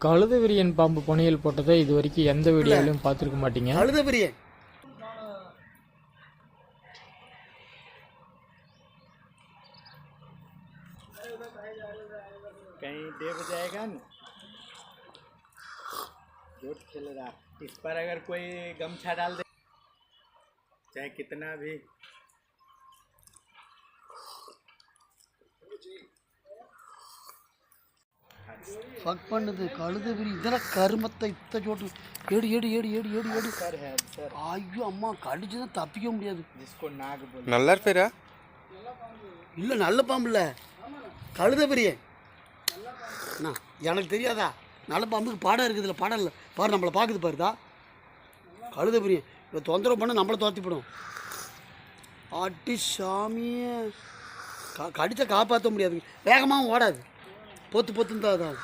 கழுத விரியன் பாம்பு புனையல் போட்டதை இது வரைக்கும் எந்த வீடியோவிலும் பார்த்துருக்க மாட்டீங்க. கழுத விரியன் कहीं देख जाएगा ना, जोट खेल रहा, इस पर अगर कोई गमछा डाल दे, चाहे कितना भी ஃபக் பண்ணுது. கழுத விரி இதெல்லாம் கருமத்தை இத்த சோட்டு ஏடு ஏடு ஏடு ஏடு ஏடு ஏடு सर है सर, ஐயோ அம்மா கடிச்சு தான் தப்பிக்க முடியாது. जिसको नाग बोल நல்லா இருப்பேரா? இல்லை நல்ல பாம்பு இல்லை, கழுத விரியன். அண்ணா எனக்கு தெரியாதா? நல்ல பாம்புக்கு பாடம் இருக்குதுல்ல, பாடம் இல்லை பாரு, நம்மளை பார்க்குது பாருதா. கழுத விரியன் இப்போ தொந்தரவு பண்ண நம்மளை தோற்றிப்படும். அட்டி சாமியை கடிச்சா காப்பாற்ற முடியாது, வேகமாகவும் ஓடாது, பொத்து பொத்துன்னு தான் அதான்.